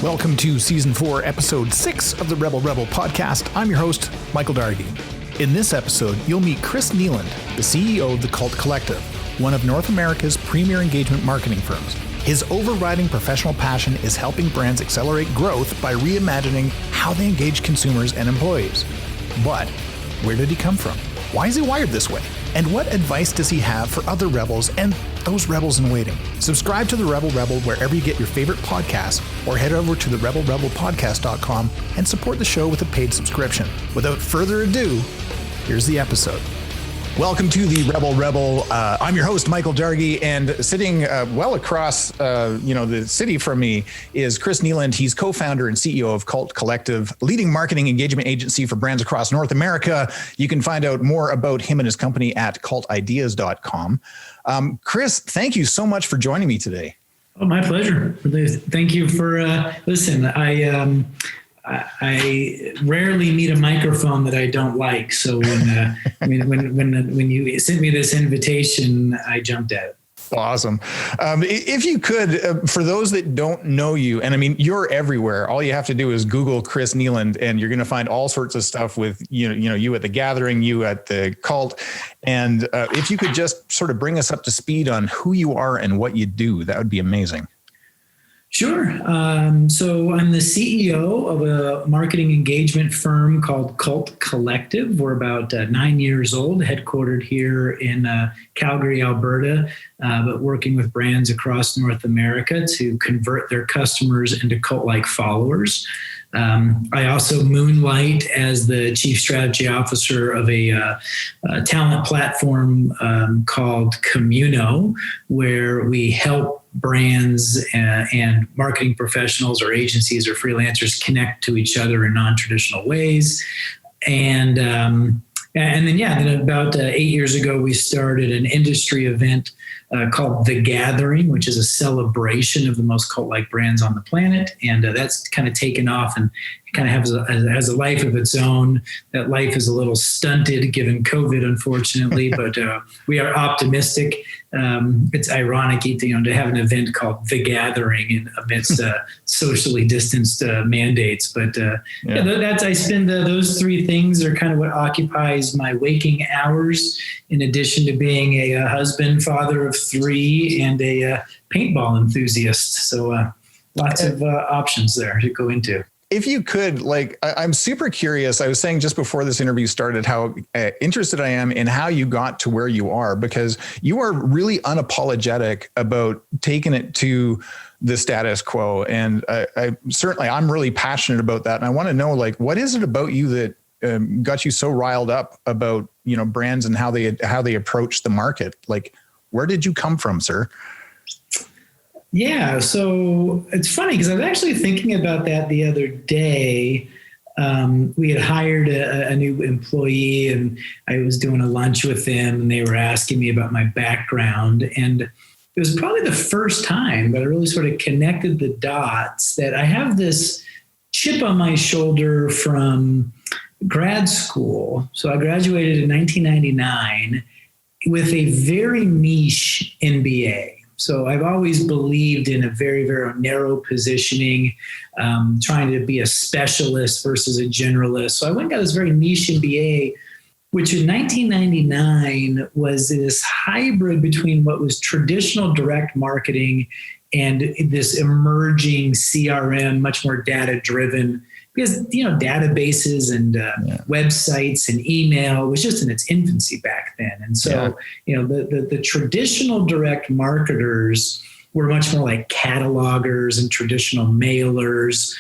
Welcome to Season 4, Episode 6 of the Rebel podcast. I'm your host, Michael Dargy. In this episode, you'll meet Chris Kneeland, the CEO of the Cult Collective, one of North America's premier engagement marketing firms. His overriding professional passion is helping brands accelerate growth by reimagining how they engage consumers and employees. But where did he come from? Why is he wired this way? And what advice does he have for other rebels and those rebels in waiting? Subscribe to the Rebel wherever you get your favorite podcasts, or head over to the rebelpodcast.com and support the show with a paid subscription. Without further ado, here's the episode. Welcome to the Rebel. I'm your host, Michael Dargy, and sitting well across the city from me is Chris Kneeland. He's co-founder and CEO of Cult Collective, leading marketing engagement agency for brands across North America. You can find out more about him and his company at cultideas.com. Chris, thank you so much for joining me today. Oh, my pleasure. Thank you for listen. I rarely meet a microphone that I don't like. So when you sent me this invitation, I jumped at it. Awesome. If you could, for those that don't know you, and I mean, you're everywhere. All you have to do is Google Chris Kneeland, and you're going to find all sorts of stuff with, you at the gathering, you at the cult. And if you could just sort of bring us up to speed on who you are and what you do, that would be amazing. Sure. So I'm the CEO of a marketing engagement firm called Cult Collective. We're about 9 years old, headquartered here in Calgary, Alberta, but working with brands across North America to convert their customers into cult-like followers. I also moonlight as the chief strategy officer of a talent platform called Camino, where we help brands and marketing professionals or agencies or freelancers connect to each other in non-traditional ways. And then about 8 years ago, we started an industry event called The Gathering, which is a celebration of the most cult-like brands on the planet. And that's kind of taken off and kind of has a life of its own. That life is a little stunted given COVID, unfortunately, but we are optimistic. It's ironic, to have an event called The Gathering amidst socially distanced mandates. But I spend those three things are kind of what occupies my waking hours, in addition to being a husband, father of three, and a paintball enthusiast. So lots of options there to go into. If you could, I'm super curious. I was saying just before this interview started how interested I am in how you got to where you are, because you are really unapologetic about taking it to the status quo. And I'm really passionate about that. And I want to know, what is it about you that got you so riled up about, brands and how they approach the market? Where did you come from, sir? Yeah, so it's funny because I was actually thinking about that the other day. We had hired a new employee, and I was doing a lunch with them, and they were asking me about my background. And it was probably the first time that I really sort of connected the dots that I have this chip on my shoulder from grad school. So I graduated in 1999 with a very niche MBA. So I've always believed in a very, very narrow positioning, trying to be a specialist versus a generalist. So I went and got this very niche MBA, which in 1999 was this hybrid between what was traditional direct marketing and this emerging CRM, much more data-driven, because, databases and websites and email was just in its infancy back then. And so, the traditional direct marketers were much more like catalogers and traditional mailers,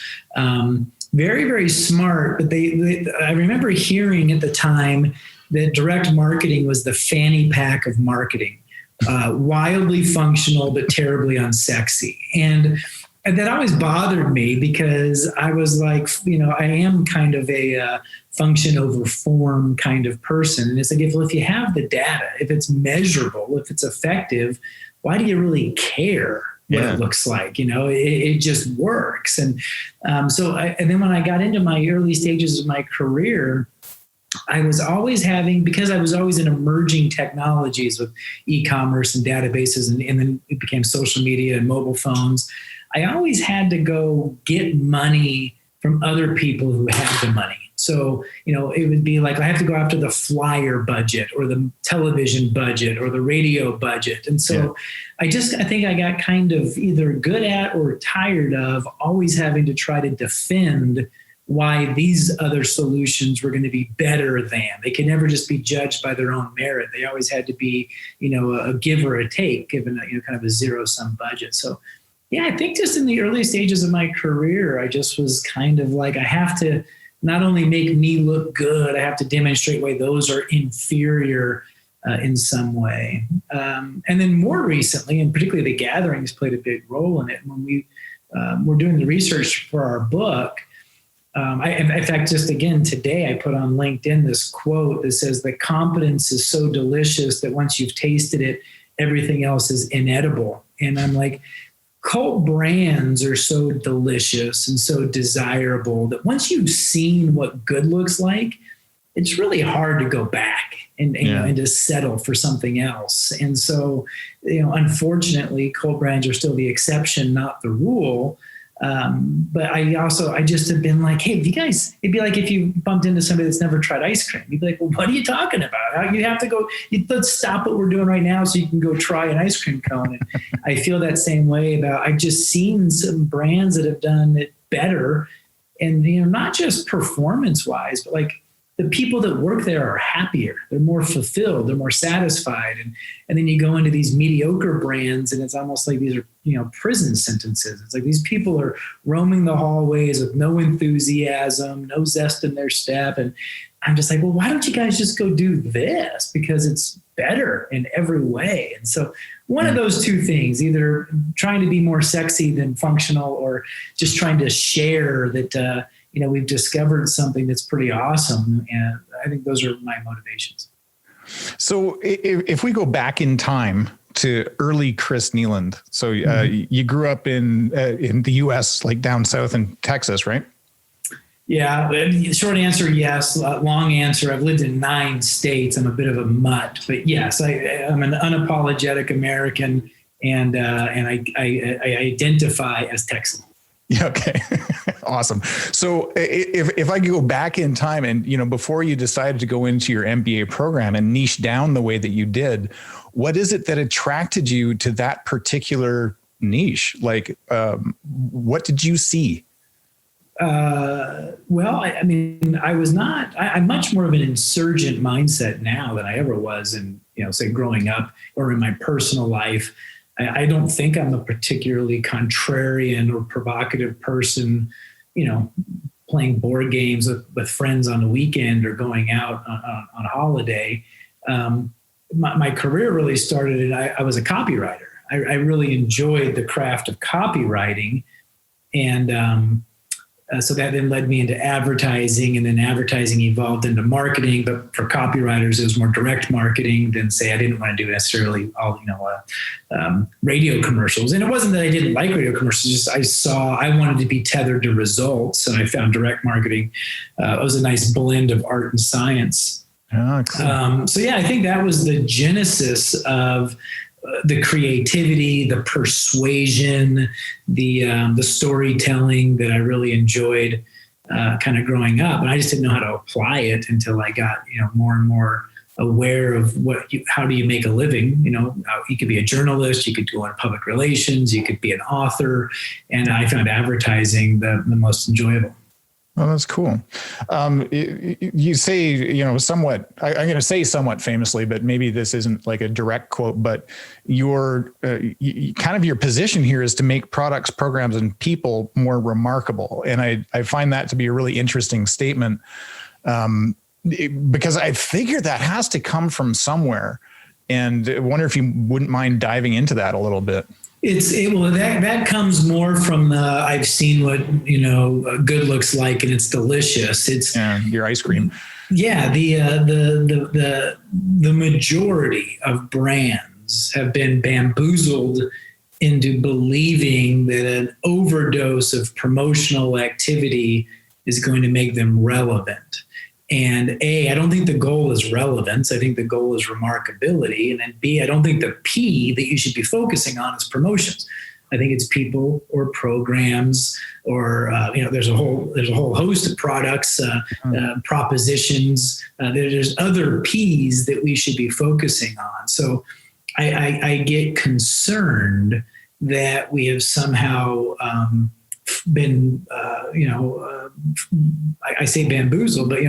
very, very smart. But I remember hearing at the time that direct marketing was the fanny pack of marketing, wildly functional, but terribly unsexy. And that always bothered me because I was like, I am kind of a function over form kind of person. And it's like, if you have the data, if it's measurable, if it's effective, why do you really care what it looks like? It just works. And and then when I got into my early stages of my career, I was always because I was always in emerging technologies with e-commerce and databases, and then it became social media and mobile phones. I always had to go get money from other people who had the money. So, it would be like, I have to go after the flyer budget or the television budget or the radio budget. And so I think I got kind of either good at or tired of always having to try to defend why these other solutions were going to be better than. They could never just be judged by their own merit. They always had to be, a give or a take, given kind of a zero-sum budget. So, yeah, I think just in the early stages of my career, I just was kind of like, I have to not only make me look good, I have to demonstrate why those are inferior in some way. And then more recently, and particularly the gatherings played a big role in it. When we were doing the research for our book, in fact, just again today, I put on LinkedIn this quote that says, "The competence is so delicious that once you've tasted it, everything else is inedible." And I'm like, cult brands are so delicious and so desirable that once you've seen what good looks like, it's really hard to go back and to settle for something else. And so, unfortunately, cult brands are still the exception, not the rule. But I just have been like, hey, it'd be like if you bumped into somebody that's never tried ice cream. You'd be like, well, what are you talking about? You have to go, let's stop what we're doing right now so you can go try an ice cream cone. And I feel that same way I've just seen some brands that have done it better. And, not just performance wise, but like the people that work there are happier. They're more fulfilled. They're more satisfied. And then you go into these mediocre brands and it's almost like these are, prison sentences. It's like these people are roaming the hallways with no enthusiasm, no zest in their step. And I'm just like, well, why don't you guys just go do this? Because it's better in every way. And so one of those two things, either trying to be more sexy than functional or just trying to share that, we've discovered something that's pretty awesome. And I think those are my motivations. So if we go back in time to early Chris Kneeland, so you grew up in the U.S., like down south in Texas, right? Yeah. Short answer, yes. Long answer, I've lived in 9 states. I'm a bit of a mutt, but yes, I'm an unapologetic American, and I identify as Texan. Yeah. Okay. Awesome. So if I could go back in time and, before you decided to go into your MBA program and niche down the way that you did, what is it that attracted you to that particular niche? Like, what did you see? Well, I'm much more of an insurgent mindset now than I ever was in, say growing up or in my personal life. I don't think I'm a particularly contrarian or provocative person, playing board games with friends on a weekend or going out on a holiday. My career really started, and I was a copywriter. I really enjoyed the craft of copywriting. And so that then led me into advertising, and then advertising evolved into marketing. But for copywriters, it was more direct marketing than, say, I didn't want to do necessarily all, radio commercials. And it wasn't that I didn't like radio commercials, just I wanted to be tethered to results. And I found direct marketing was a nice blend of art and science. Oh, cool. So yeah, I think that was the genesis of the creativity, the persuasion, the storytelling that I really enjoyed kind of growing up. And I just didn't know how to apply it until I got, more and more aware of how do you make a living? You could be a journalist, you could go into public relations, you could be an author. And I found advertising the most enjoyable. Oh, that's cool. You say, somewhat, I'm going to say somewhat famously, but maybe this isn't like a direct quote, but your kind of your position here is to make products, programs, and people more remarkable. And I find that to be a really interesting statement because I figure that has to come from somewhere. And I wonder if you wouldn't mind diving into that a little bit. That comes more from I've seen what good looks like, and it's delicious. It's your ice cream. Yeah, the majority of brands have been bamboozled into believing that an overdose of promotional activity is going to make them relevant. And A, I don't think the goal is relevance. I think the goal is remarkability. And then B, I don't think the P that you should be focusing on is promotions. I think it's people or programs or, there's a whole host of products, propositions. There's other P's that we should be focusing on. So I get concerned that we have somehow been, I say bamboozled, but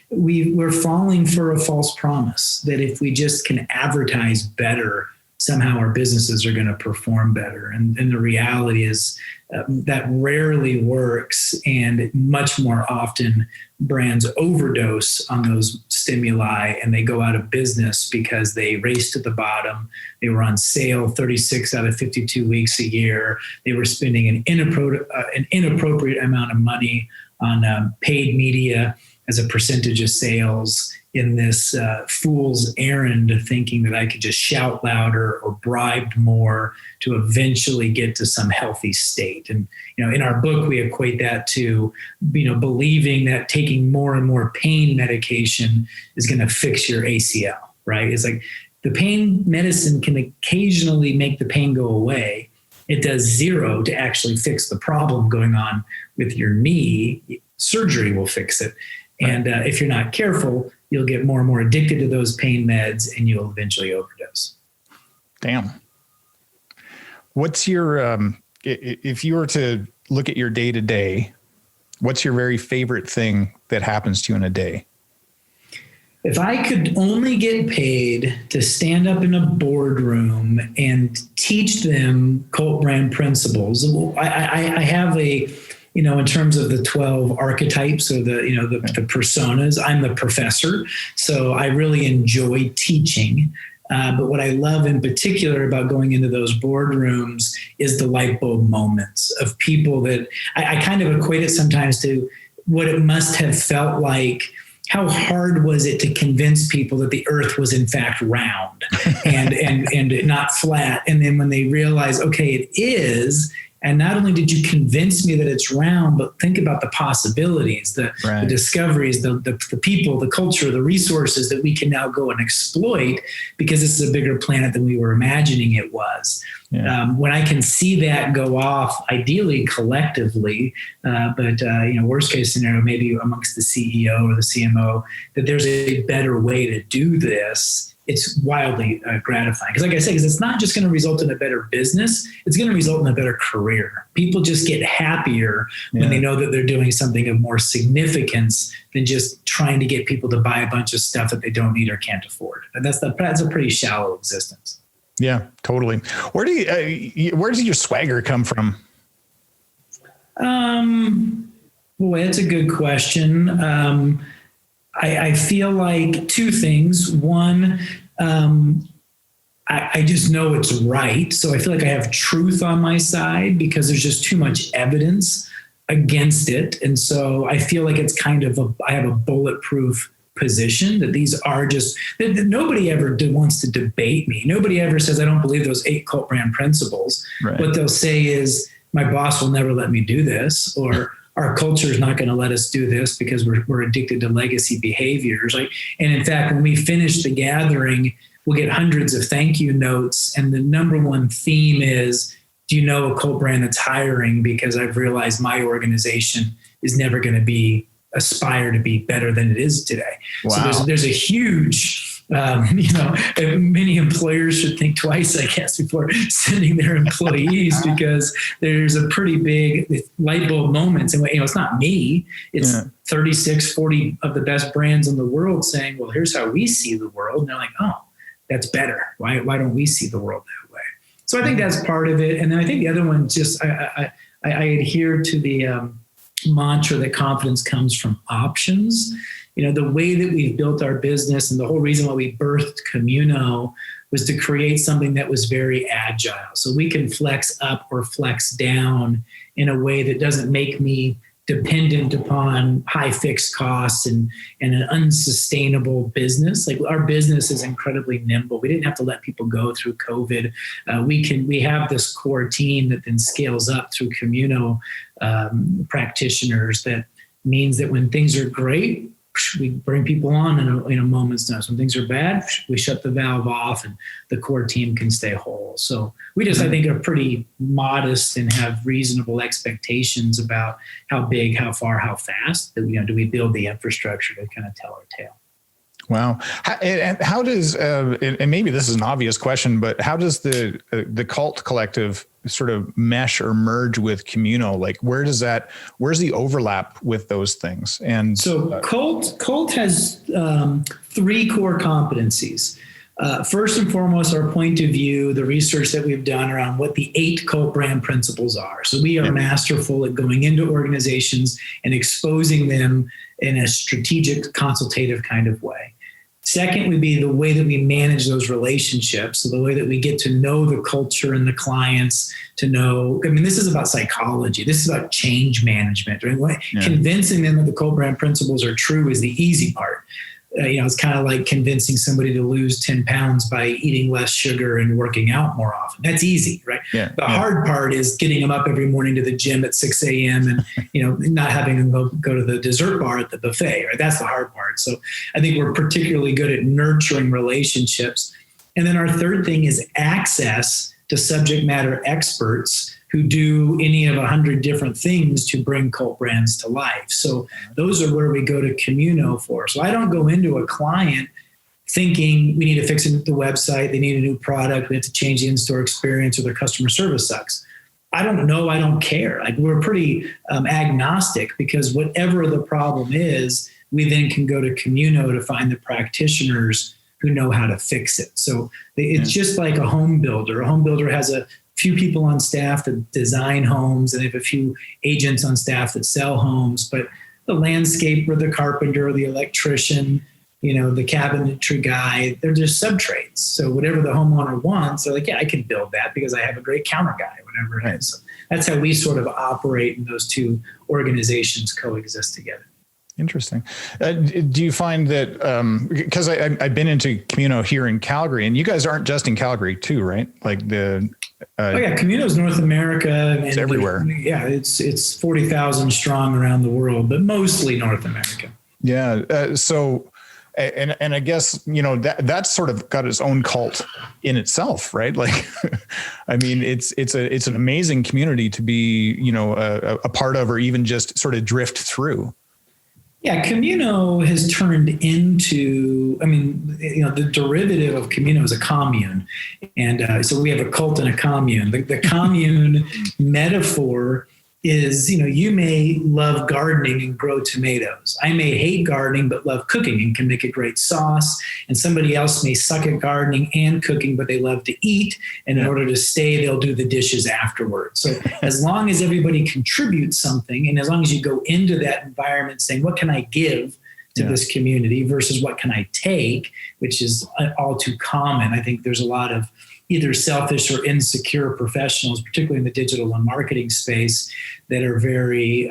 we're falling for a false promise that if we just can advertise better, somehow our businesses are going to perform better. And the reality is that rarely works. And much more often brands overdose on those stimuli and they go out of business because they raced to the bottom. They were on sale 36 out of 52 weeks a year. They were spending an inappropriate amount of money on paid media as a percentage of sales in this fool's errand, thinking that I could just shout louder or bribe more to eventually get to some healthy state. And, in our book, we equate that to, believing that taking more and more pain medication is going to fix your ACL, right? It's like the pain medicine can occasionally make the pain go away. It does zero to actually fix the problem going on with your knee. Surgery will fix it. And if you're not careful, you'll get more and more addicted to those pain meds and you'll eventually overdose. Damn. What's your, if you were to look at your day to day, what's your very favorite thing that happens to you in a day? If I could only get paid to stand up in a boardroom and teach them cult brand principles, I have in terms of the 12 archetypes or the personas, I'm the professor. So I really enjoy teaching. But what I love in particular about going into those boardrooms is the light bulb moments of people that I kind of equate it sometimes to what it must have felt like. How hard was it to convince people that the earth was in fact round and not flat? And then when they realize, okay, it is, and not only did you convince me that it's round, but think about the possibilities, the discoveries, the people, the culture, the resources that we can now go and exploit because this is a bigger planet than we were imagining it was. Yeah. When I can see that go off, ideally collectively, but worst case scenario, maybe amongst the CEO or the CMO, that there's a better way to do this. It's wildly gratifying. Because like I said, it's not just going to result in a better business, it's going to result in a better career. People just get happier when they know that they're doing something of more significance than just trying to get people to buy a bunch of stuff that they don't need or can't afford. And that's a pretty shallow existence. Yeah, totally. Where does your swagger come from? Boy, that's a good question. I feel like two things. One, I just know it's right. So I feel like I have truth on my side because there's just too much evidence against it. And so I feel like it's kind of I have a bulletproof position that these are just, that nobody ever wants to debate me. Nobody ever says, I don't believe those 8 cult brand principles. Right. What they'll say is, my boss will never let me do this, or our culture is not going to let us do this because we're addicted to legacy behaviors. And in fact, when we finish the gathering, we'll get hundreds of thank you notes. And the number one theme is, do you know a cult brand that's hiring? Because I've realized my organization is never going to aspire to be better than it is today. Wow. So there's a huge, many employers should think twice, I guess, before sending their employees because there's a pretty big light bulb moments. And it's not me, it's 36, 40 of the best brands in the world saying, well, here's how we see the world. And they're like, oh, that's better. Why don't we see the world that way? So I think that's part of it. And then I think the other one, just I adhere to the mantra that confidence comes from options. The way that we've built our business and the whole reason why we birthed Camino was to create something that was very agile. So we can flex up or flex down in a way that doesn't make me dependent upon high fixed costs and an unsustainable business. Like our business is incredibly nimble. We didn't have to let people go through COVID. We have this core team that then scales up through Camino practitioners. That means that when things are great, we bring people on in a moment's notice. When things are bad, we shut the valve off and the core team can stay whole. So we just, I think, are pretty modest and have reasonable expectations about how big, how far, how fast that do we build the infrastructure to kind of tell our tale. Wow. And how does, and maybe this is an obvious question, but how does the Cult Collective sort of mesh or merge with Camino? Like, where's the overlap with those things? And so Cult has 3 core competencies. First and foremost, our point of view, the research that we've done around what the 8 cult brand principles are. So we are masterful at going into organizations and exposing them in a strategic, consultative kind of way. Second would be the way that we manage those relationships. So the way that we get to know the culture and the clients, this is about psychology. This is about change management. Right? Convincing them that the cult brand principles are true is the easy part. It's kind of like convincing somebody to lose 10 pounds by eating less sugar and working out more often. That's easy, right? The hard part is getting them up every morning to the gym at 6 a.m. and, not having them go to the dessert bar at the buffet, right? That's the hard part. So I think we're particularly good at nurturing relationships. And then our third thing is access to subject matter experts who do any of 100 different things to bring cult brands to life. So those are where we go to Camino for. So I don't go into a client thinking we need to fix the website, they need a new product, we have to change the in-store experience, or their customer service sucks. I don't know, I don't care. Like, we're pretty agnostic, because whatever the problem is, we then can go to Camino to find the practitioners who know how to fix it. So it's just like a home builder. A home builder has a few people on staff that design homes, and they have a few agents on staff that sell homes, but the landscaper, the carpenter, the electrician, the cabinetry guy, they're just sub-trades. So whatever the homeowner wants, they're like, yeah, I can build that because I have a great counter guy, whatever it is. So that's how we sort of operate, and those two organizations coexist together. Interesting. Do you find that, because I've been into Camino here in Calgary, and you guys aren't just in Calgary too, right? Like Camino's North America. It's everywhere. It's 40,000 strong around the world, but mostly North America. Yeah. So, and I guess, that's sort of got its own cult in itself, right? Like, I mean, it's an amazing community to be, a part of, or even just sort of drift through. Yeah, Camino has turned into, the derivative of Camino is a commune. And so we have a cult and a commune. The commune metaphor is, you may love gardening and grow tomatoes. I may hate gardening, but love cooking and can make a great sauce. And somebody else may suck at gardening and cooking, but they love to eat. And in order to stay, they'll do the dishes afterwards. So as long as everybody contributes something, and as long as you go into that environment saying, what can I give to this community versus what can I take, which is all too common. I think there's a lot of either selfish or insecure professionals, particularly in the digital and marketing space, that are very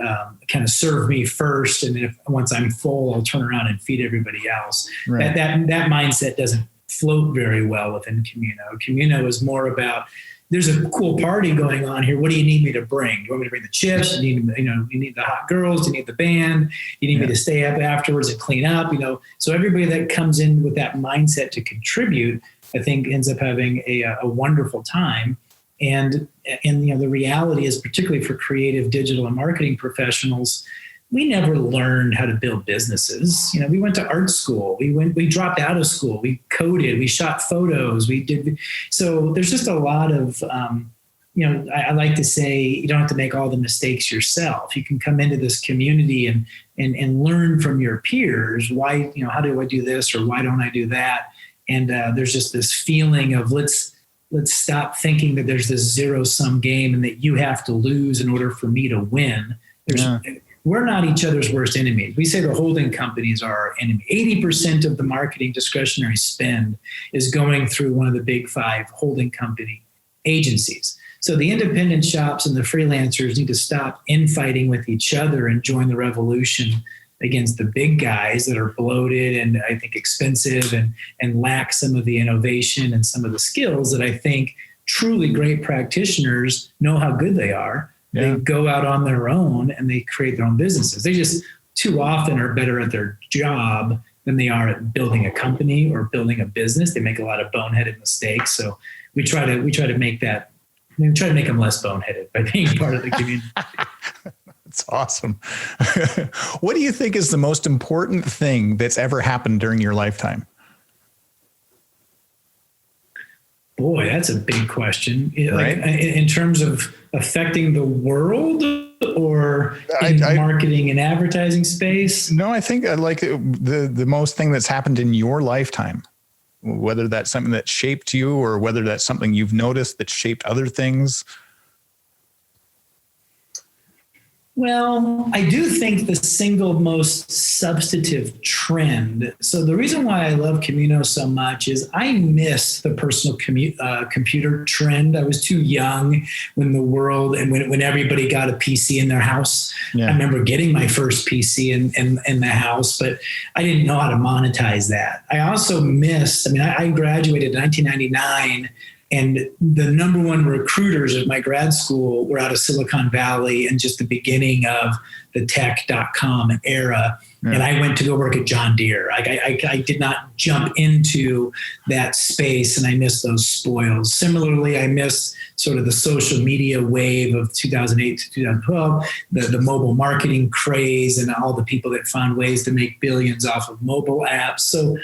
kind of serve me first, and then once I'm full, I'll turn around and feed everybody else. Right. That mindset doesn't float very well within Camino. Camino is more about, there's a cool party going on here. What do you need me to bring? Do you want me to bring the chips? You need the hot girls? Do you need the band? You need me to stay up afterwards and clean up? So everybody that comes in with that mindset to contribute, I think, ends up having a wonderful time. And the reality is, particularly for creative digital and marketing professionals, we never learned how to build businesses. We went to art school. We dropped out of school. We coded. We shot photos. So there's just a lot of, I like to say, you don't have to make all the mistakes yourself. You can come into this community and learn from your peers. Why, how do I do this, or why don't I do that? And there's just this feeling of let's stop thinking that there's this zero-sum game and that you have to lose in order for me to win. We're not each other's worst enemies. We say the holding companies are our enemy. 80% of the marketing discretionary spend is going through one of the big 5 holding company agencies. So the independent shops and the freelancers need to stop infighting with each other and join the revolution against the big guys that are bloated and I think expensive and lack some of the innovation and some of the skills that I think truly great practitioners know how good they are. They go out on their own and they create their own businesses. They just too often are better at their job than they are at building a company or building a business. They make a lot of boneheaded mistakes. So we try to make that, we try to make them less boneheaded by being part of the community. That's awesome. What do you think is the most important thing that's ever happened during your lifetime? Boy, that's a big question. Right? Like in terms of affecting the world or in the marketing and advertising space? No, I think like the most thing that's happened in your lifetime, whether that's something that shaped you or whether that's something you've noticed that shaped other things. Well, I do think the single most substantive trend. So the reason why I love Camino so much is I miss the personal computer trend. I was too young when the world and when everybody got a PC in their house. Yeah. I remember getting my first PC in the house, but I didn't know how to monetize that. I also missed, I graduated in 1999. And the number one recruiters at my grad school were out of Silicon Valley and just the beginning of the tech.com era. Yeah. And I went to go work at John Deere. I did not jump into that space, and I missed those spoils. Similarly, I missed sort of the social media wave of 2008 to 2012, the mobile marketing craze and all the people that found ways to make billions off of mobile apps. So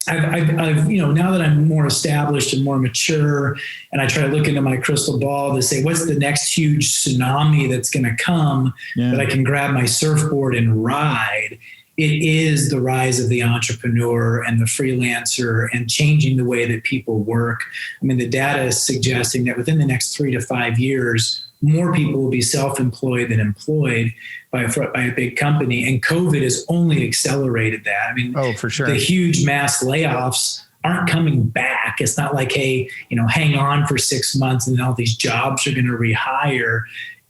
I've now that I'm more established and more mature, and I try to look into my crystal ball to say, what's the next huge tsunami that's going to come that I can grab my surfboard and ride? It is the rise of the entrepreneur and the freelancer and changing the way that people work. The data is suggesting that within the next 3 to 5 years, more people will be self-employed than employed by a big company. And COVID has only accelerated that. Oh, for sure. The huge mass layoffs aren't coming back. It's not like, hey, hang on for 6 months and then all these jobs are going to rehire.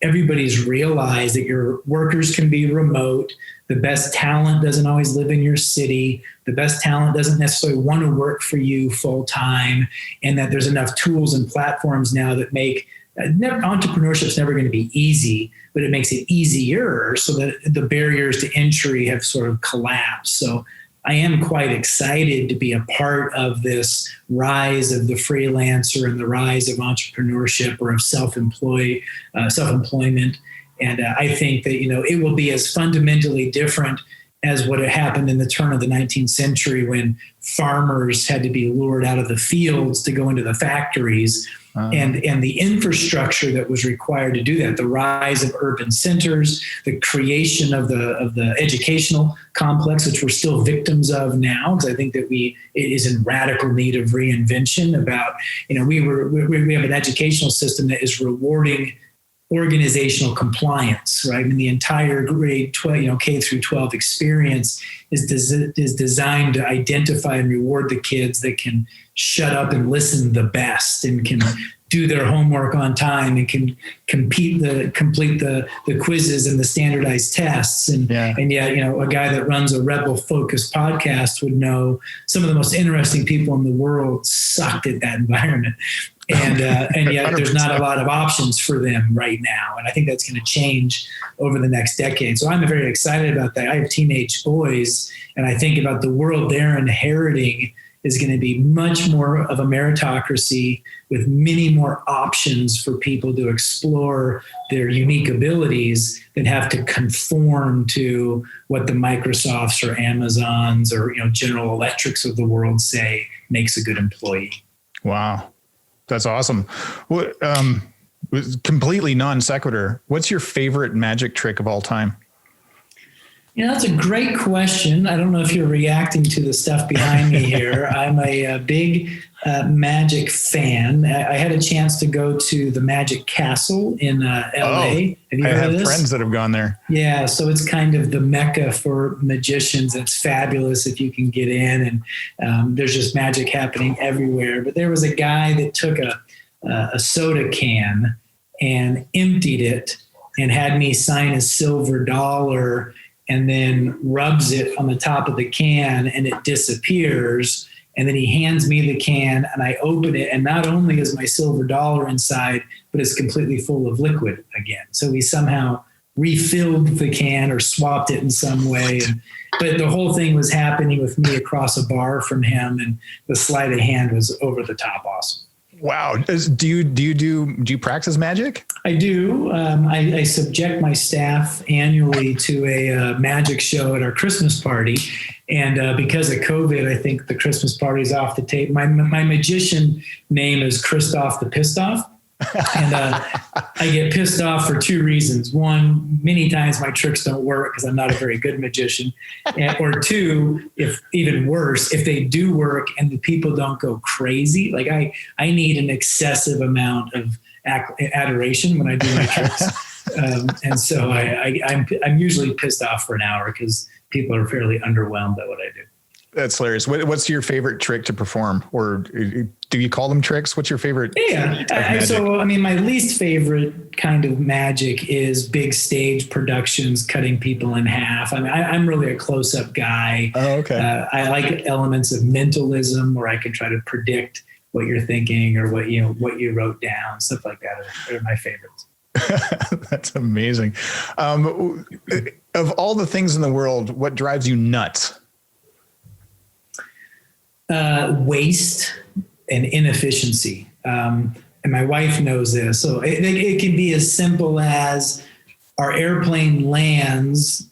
Everybody's realized that your workers can be remote. The best talent doesn't always live in your city. The best talent doesn't necessarily want to work for you full time. And that there's enough tools and platforms now that make entrepreneurship is never going to be easy, but it makes it easier so that the barriers to entry have sort of collapsed. So I am quite excited to be a part of this rise of the freelancer and the rise of entrepreneurship or of self-employment. And I think that, it will be as fundamentally different as what had happened in the turn of the 19th century when farmers had to be lured out of the fields to go into the factories. And the infrastructure that was required to do that, the rise of urban centers, the creation of the educational complex, which we're still victims of now, because I think that it is in radical need of reinvention. About we have an educational system that is rewarding organizational compliance, right? The entire grade 12, K through 12 experience is designed to identify and reward the kids that can shut up and listen the best and can do their homework on time and can complete the quizzes and the standardized tests. And yet, a guy that runs a Rebel focused podcast would know some of the most interesting people in the world sucked at that environment. And yet there's not a lot of options for them right now. And I think that's going to change over the next decade. So I'm very excited about that. I have teenage boys, and I think about the world they're inheriting is going to be much more of a meritocracy with many more options for people to explore their unique abilities than have to conform to what the Microsofts or Amazons or General Electrics of the world say makes a good employee. Wow. That's awesome. What, completely non sequitur. What's your favorite magic trick of all time? That's a great question. I don't know if you're reacting to the stuff behind me here. I'm a big magic fan. I had a chance to go to the Magic Castle in LA. Have you heard I have of this? Friends that have gone there. Yeah, so it's kind of the mecca for magicians. It's fabulous if you can get in, and there's just magic happening everywhere. But there was a guy that took a soda can and emptied it and had me sign a silver dollar and then rubs it on the top of the can and it disappears. And then he hands me the can and I open it. And not only is my silver dollar inside, but it's completely full of liquid again. So he somehow refilled the can or swapped it in some way. But the whole thing was happening with me across a bar from him, and the sleight of hand was over the top awesome. Wow. Do you practice magic? I do. I subject my staff annually to a magic show at our Christmas party. And because of COVID, I think the Christmas party is off the tape. My magician name is Christoph the Pissed Off. And I get pissed off for two reasons. One, many times my tricks don't work because I'm not a very good magician. Or two, if even worse, if they do work and the people don't go crazy, like I need an excessive amount of adoration when I do my tricks. And so I'm usually pissed off for an hour because people are fairly underwhelmed by what I do. That's hilarious. What's your favorite trick to perform, or do you call them tricks? What's your favorite? Yeah. So, I mean, my least favorite kind of magic is big stage productions, cutting people in half. I mean, I'm really a close-up guy. Oh, okay. I like elements of mentalism where I can try to predict what you're thinking or what you wrote down. Stuff like that are my favorites. That's amazing. Of all the things in the world, what drives you nuts? Waste and inefficiency. And my wife knows this. So it can be as simple as our airplane lands.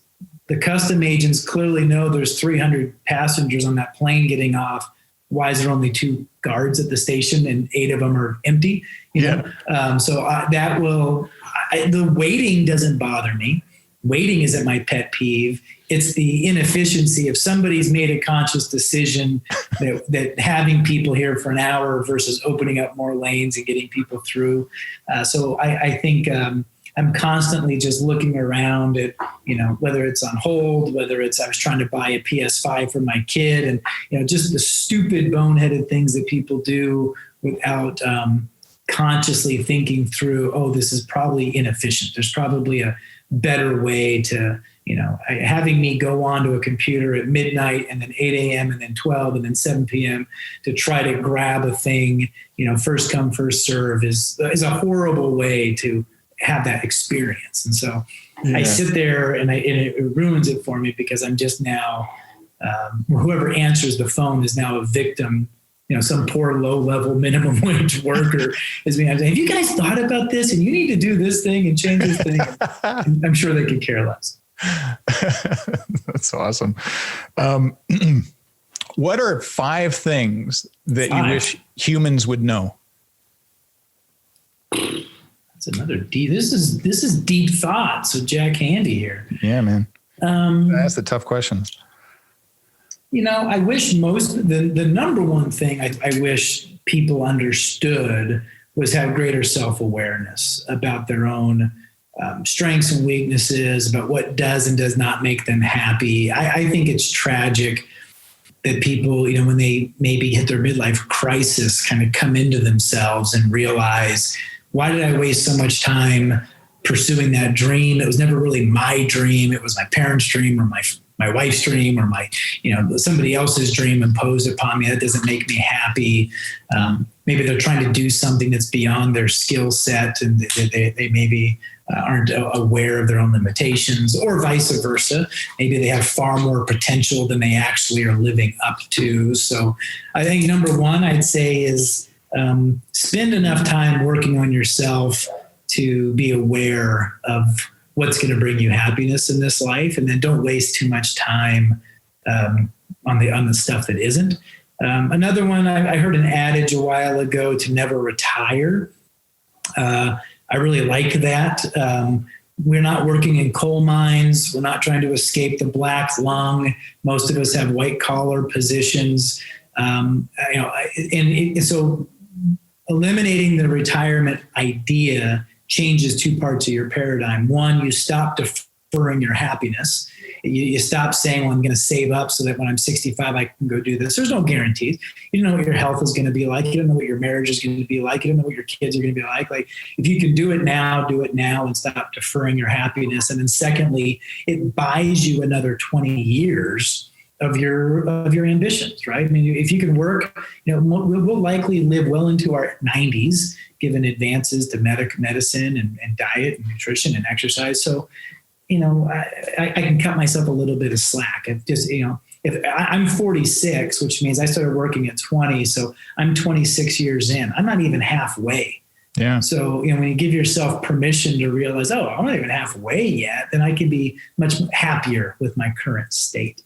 The custom agents clearly know there's 300 passengers on that plane getting off. Why is there only 2 guards at the station and 8 of them are empty? The waiting doesn't bother me. Waiting isn't my pet peeve. It's the inefficiency. If somebody's made a conscious decision that having people here for an hour versus opening up more lanes and getting people through. So I think I'm constantly just looking around at, whether it's on hold, whether it's I was trying to buy a PS5 for my kid, and, just the stupid boneheaded things that people do without consciously thinking through, oh, this is probably inefficient. There's probably a better way to, having me go onto a computer at midnight and then 8 a.m. and then 12 and then 7 p.m. to try to grab a thing, first come, first serve is a horrible way to have that experience. And so I sit there and it ruins it for me because I'm just now, whoever answers the phone is now a victim. Some poor low-level minimum wage worker is being saying, have you guys thought about this? And you need to do this thing and change this thing. And I'm sure they could care less. That's awesome. What are 5 things that you wish humans would know? That's another deep. This is deep thought. So Jack Handy here. Yeah, man. That's the tough questions. I wish the number one thing I wish people understood was have greater self-awareness about their own strengths and weaknesses, about what does and does not make them happy. I think it's tragic that people, when they maybe hit their midlife crisis, kind of come into themselves and realize, why did I waste so much time pursuing that dream? It was never really my dream. It was my parents' dream or my wife's dream or my, somebody else's dream imposed upon me. That doesn't make me happy. Maybe they're trying to do something that's beyond their skill set and they maybe aren't aware of their own limitations, or vice versa. Maybe they have far more potential than they actually are living up to. So I think number one, I'd say is spend enough time working on yourself to be aware of what's going to bring you happiness in this life. And then don't waste too much time on the stuff that isn't. Another one, I heard an adage a while ago to never retire. I really like that. We're not working in coal mines. We're not trying to escape the black lung. Most of us have white collar positions. So eliminating the retirement idea changes 2 parts of your paradigm. One, you stop deferring your happiness. You stop saying, well, I'm going to save up so that when I'm 65, I can go do this. There's no guarantees. You don't know what your health is going to be like. You don't know what your marriage is going to be like. You don't know what your kids are going to be like. Like, if you can do it now and stop deferring your happiness. And then secondly, it buys you another 20 years of your ambitions, right? I mean, if you can work, we'll likely live well into our 90s, given advances to medicine and diet and nutrition and exercise. So, I can cut myself a little bit of slack. If I'm 46, which means I started working at 20, so I'm 26 years in. I'm not even halfway. Yeah. So, when you give yourself permission to realize, oh, I'm not even halfway yet, then I can be much happier with my current state.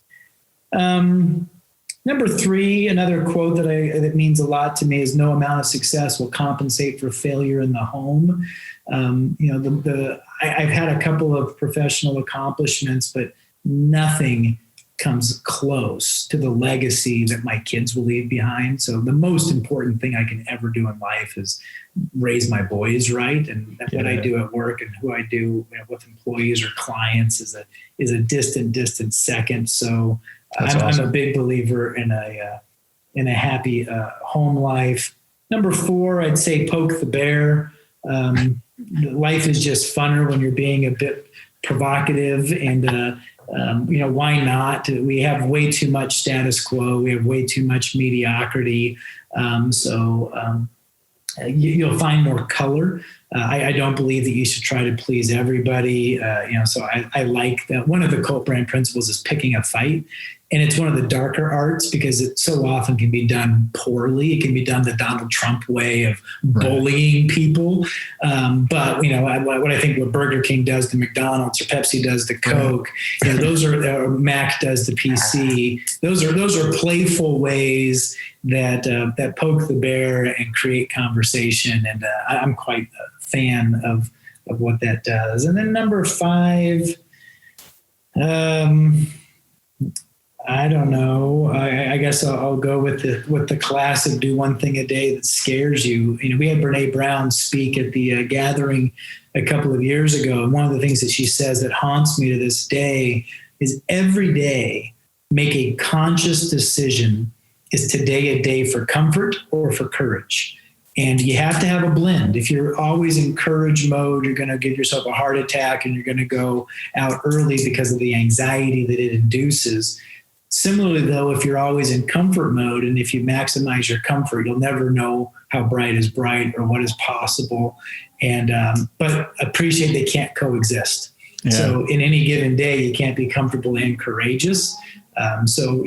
Number 3, another quote that means a lot to me is no amount of success will compensate for failure in the home. I've had a couple of professional accomplishments, but nothing comes close to the legacy that my kids will leave behind. So the most important thing I can ever do in life is raise my boys right. And what I do at work and who I do with employees or clients is a distant second. So I'm a big believer in a happy home life. Number 4, I'd say poke the bear. Life is just funner when you're being a bit provocative, and why not? We have way too much status quo. We have way too much mediocrity. You'll find more color. I don't believe that you should try to please everybody. So I like that. One of the cult brand principles is picking a fight. And it's one of the darker arts because it so often can be done poorly. It can be done the Donald Trump way of bullying people. But what I think what Burger King does to McDonald's or Pepsi does to Coke, those are Mac does to PC. Those are playful ways that poke the bear and create conversation. And I'm quite a fan of what that does. And then number 5, I don't know. I guess I'll go with the classic do one thing a day that scares you. We had Brene Brown speak at the gathering a couple of years ago. And one of the things that she says that haunts me to this day is every day make a conscious decision. Is today a day for comfort or for courage? And you have to have a blend. If you're always in courage mode, you're going to give yourself a heart attack and you're going to go out early because of the anxiety that it induces. Similarly, though, if you're always in comfort mode and if you maximize your comfort, you'll never know how bright is bright or what is possible. And but appreciate they can't coexist. Yeah. So in any given day, you can't be comfortable and courageous. So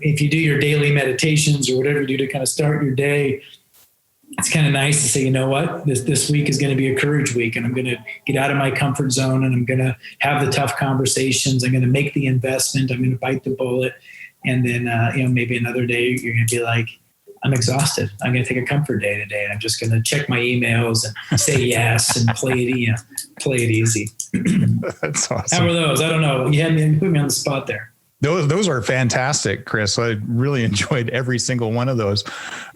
if you do your daily meditations or whatever you do to kind of start your day, it's kind of nice to say, you know what, this week is going to be a courage week, and I'm going to get out of my comfort zone, and I'm going to have the tough conversations. I'm going to make the investment. I'm going to bite the bullet. And then, maybe another day you're going to be like, I'm exhausted. I'm going to take a comfort day today, and I'm just going to check my emails and say yes and play it easy. That's awesome. How are those? I don't know. You put me on the spot there. Those are fantastic, Chris. I really enjoyed every single one of those.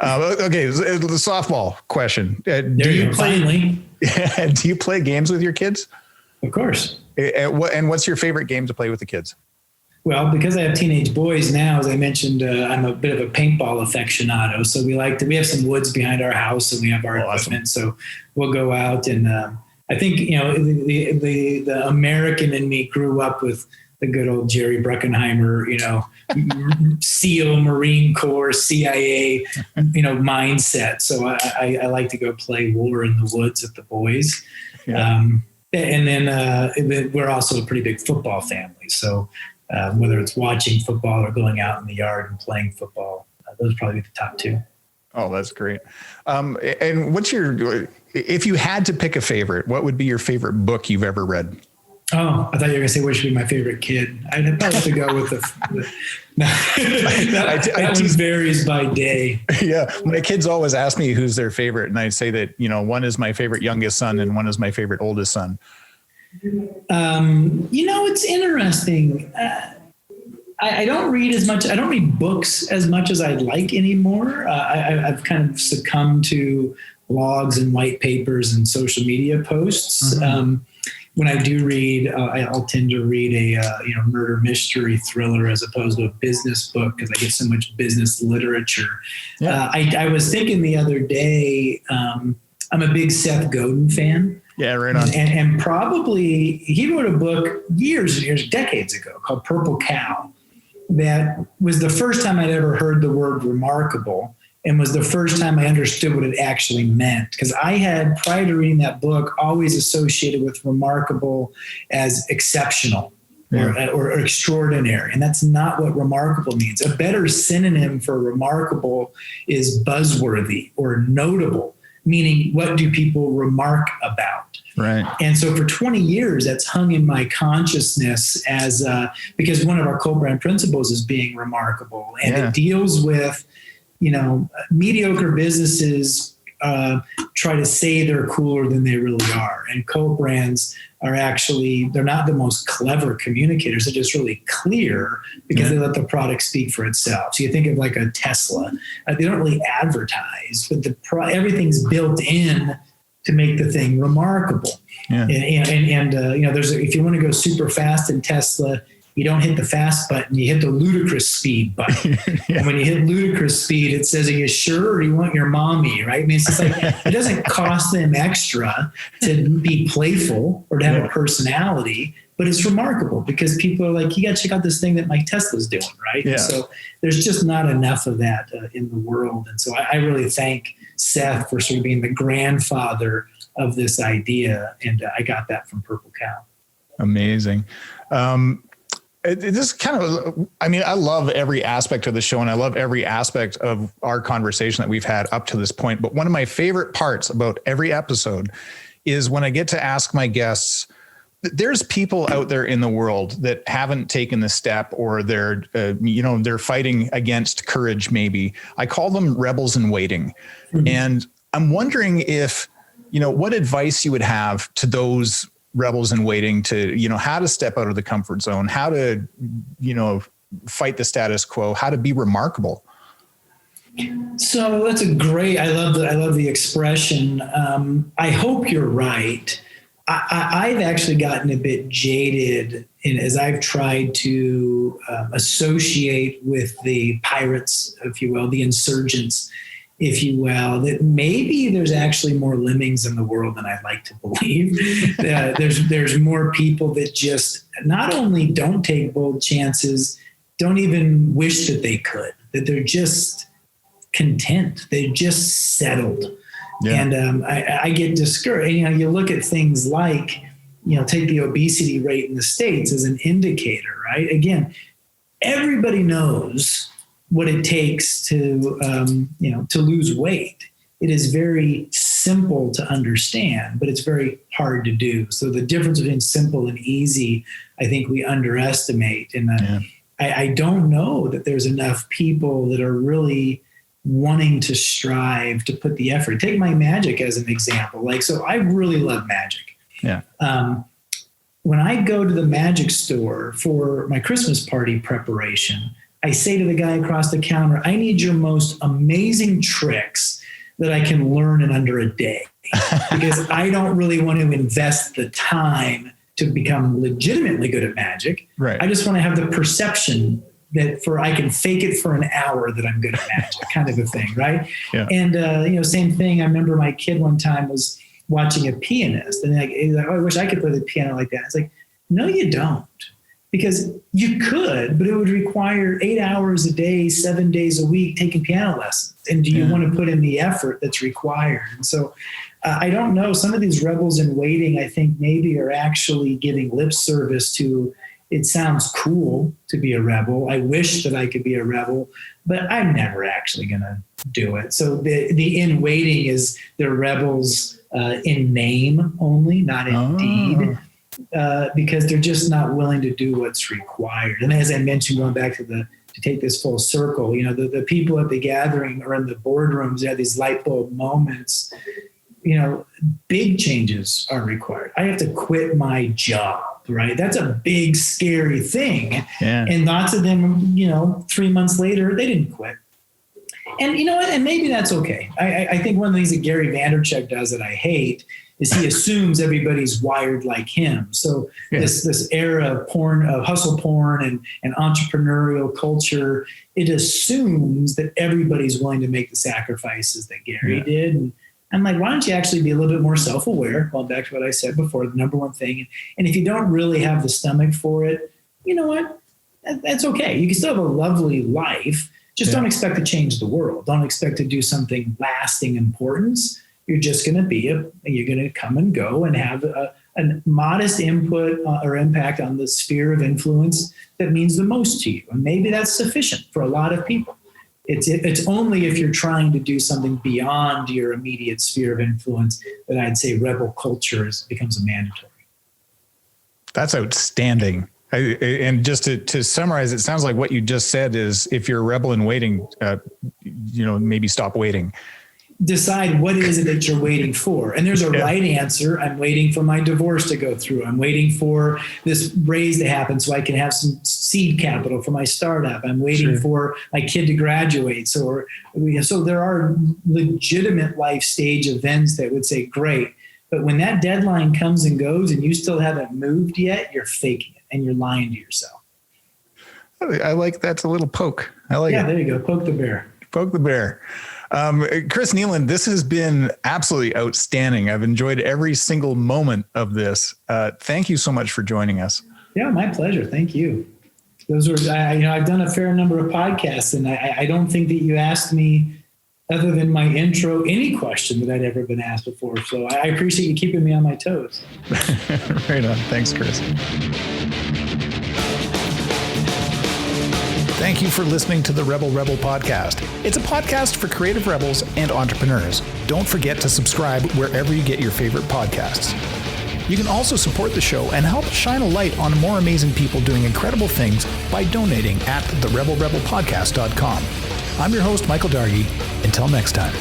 Okay, the softball question. Do you play games with your kids? Of course. And what's your favorite game to play with the kids? Well, because I have teenage boys now, as I mentioned, I'm a bit of a paintball aficionado. So we have some woods behind our house, and we have our equipment. So we'll go out, and I think the American in me grew up with the good old Jerry Bruckheimer, SEAL, Marine Corps, CIA, mindset. So I like to go play war in the woods with the boys. Yeah. And then we're also a pretty big football family. So whether it's watching football or going out in the yard and playing football, those are probably the top 2. Oh, that's great. And if you had to pick a favorite, what would be your favorite book you've ever read? Oh, I thought you were going to say which would be my favorite kid. I'd probably have to go with that one varies by day. Yeah. My kids always ask me who's their favorite. And I say that, one is my favorite youngest son and one is my favorite oldest son. It's interesting. I don't read as much. I don't read books as much as I'd like anymore. I've kind of succumbed to blogs and white papers and social media posts. Mm-hmm. When I do read, I'll tend to read a murder mystery thriller as opposed to a business book because I get so much business literature. Yeah. I was thinking the other day, I'm a big Seth Godin fan. Yeah, right on. And probably he wrote a book years and years, decades ago called Purple Cow. that was the first time I'd ever heard the word remarkable, and was the first time I understood what it actually meant. Because I had, prior to reading that book, always associated with remarkable as exceptional. Or extraordinary. And that's not what remarkable means. A better synonym for remarkable is buzzworthy or notable, meaning what do people remark about? Right. And so for 20 years, that's hung in my consciousness as because one of our co-brand principles is being remarkable. And it deals with, mediocre businesses try to say they're cooler than they really are. And co-brands are actually, they're not the most clever communicators. They're just really clear because they let the product speak for itself. So you think of like a Tesla, they don't really advertise, but everything's built in to make the thing remarkable. Yeah. And if you want to go super fast in Tesla, you don't hit the fast button, you hit the ludicrous speed button. And when you hit ludicrous speed, it says, are you sure, or do you want your mommy, right? I mean, it's just like, it doesn't cost them extra to be playful or to have a personality, but it's remarkable because people are like, you got to check out this thing that Mike Tesla's doing, right? Yeah. And so there's just not enough of that in the world. And so I really thank Seth for sort of being the grandfather of this idea. And I got that from Purple Cow. Amazing. It just kind of, I love every aspect of the show and I love every aspect of our conversation that we've had up to this point. But one of my favorite parts about every episode is when I get to ask my guests, there's people out there in the world that haven't taken the step, or they're fighting against courage. Maybe I call them rebels in waiting. Mm-hmm. And I'm wondering if, what advice you would have to those rebels in waiting to, how to step out of the comfort zone, how to, fight the status quo, how to be remarkable. So that's I love the expression. I hope you're right. I've actually gotten a bit jaded as I've tried to associate with the pirates, if you will, the insurgents, if you will, that maybe there's actually more lemmings in the world than I'd like to believe. There's more people that just not only don't take bold chances, don't even wish that they could, that they're just content. They're just settled. Yeah. And I get discouraged. You look at things like, take the obesity rate in the States as an indicator, right? Again, everybody knows what it takes to lose weight. It is very simple to understand, but it's very hard to do. So the difference between simple and easy, I think we underestimate. And I don't know that there's enough people that are really wanting to strive to put the effort. Take my magic as an example. So I really love magic. Yeah. When I go to the magic store for my Christmas party preparation, I say to the guy across the counter, I need your most amazing tricks that I can learn in under a day, because I don't really want to invest the time to become legitimately good at magic. Right. I just want to have the perception that I can fake it for an hour that I'm good at magic, kind of a thing, right? Yeah. And same thing. I remember my kid one time was watching a pianist, and he's like, I wish I could play the piano like that. It's like, no, you don't. Because you could, but it would require 8 hours a day, 7 days a week taking piano lessons. And do you want to put in the effort that's required? And so I don't know. Some of these rebels in waiting, I think maybe are actually giving lip service to, it sounds cool to be a rebel. I wish that I could be a rebel, but I'm never actually going to do it. So the in waiting is they're rebels in name only, not in deed. Because they're just not willing to do what's required. And as I mentioned, going back to take this full circle, the people at the gathering or in the boardrooms, they have these light bulb moments. Big changes are required. I have to quit my job, right? That's a big, scary thing. Yeah. And lots of them, 3 months later, they didn't quit. And you know what? And maybe that's okay. I think one of the things that Gary Vaynerchuk does that I hate is he assumes everybody's wired like him. So this era of porn, of hustle porn and entrepreneurial culture, it assumes that everybody's willing to make the sacrifices that Gary did. And I'm like, why don't you actually be a little bit more self-aware? Well, back to what I said before, the number one thing. And if you don't really have the stomach for it, you know what? that's okay. You can still have a lovely life. Just don't expect to change the world. Don't expect to do something lasting importance. You're just going to you're going to come and go and have a modest input or impact on the sphere of influence that means the most to you. And maybe that's sufficient for a lot of people. It's only if you're trying to do something beyond your immediate sphere of influence that I'd say rebel culture becomes a mandatory. That's outstanding. And just to summarize, it sounds like what you just said is if you're a rebel in waiting, maybe stop waiting. Decide what is it that you're waiting for. And there's a right answer. I'm waiting for my divorce to go through. I'm waiting for this raise to happen so I can have some seed capital for my startup. I'm waiting for my kid to graduate. So there are legitimate life stage events that would say, great. But when that deadline comes and goes and you still haven't moved yet, you're faking it and you're lying to yourself. I like that's a little poke. I like it. Yeah, there you go. Poke the bear. Poke the bear. Chris Kneeland, this has been absolutely outstanding. I've enjoyed every single moment of this. Thank you so much for joining us. Yeah, my pleasure. Thank you. I've done a fair number of podcasts, and I don't think that you asked me, other than my intro, any question that I'd ever been asked before. So I appreciate you keeping me on my toes. Right on. Thanks, Chris. Thank you for listening to the Rebel Podcast. It's a podcast for creative rebels and entrepreneurs. Don't forget to subscribe wherever you get your favorite podcasts. You can also support the show and help shine a light on more amazing people doing incredible things by donating at therebelrebelpodcast.com. I'm your host, Michael Dargy. Until next time.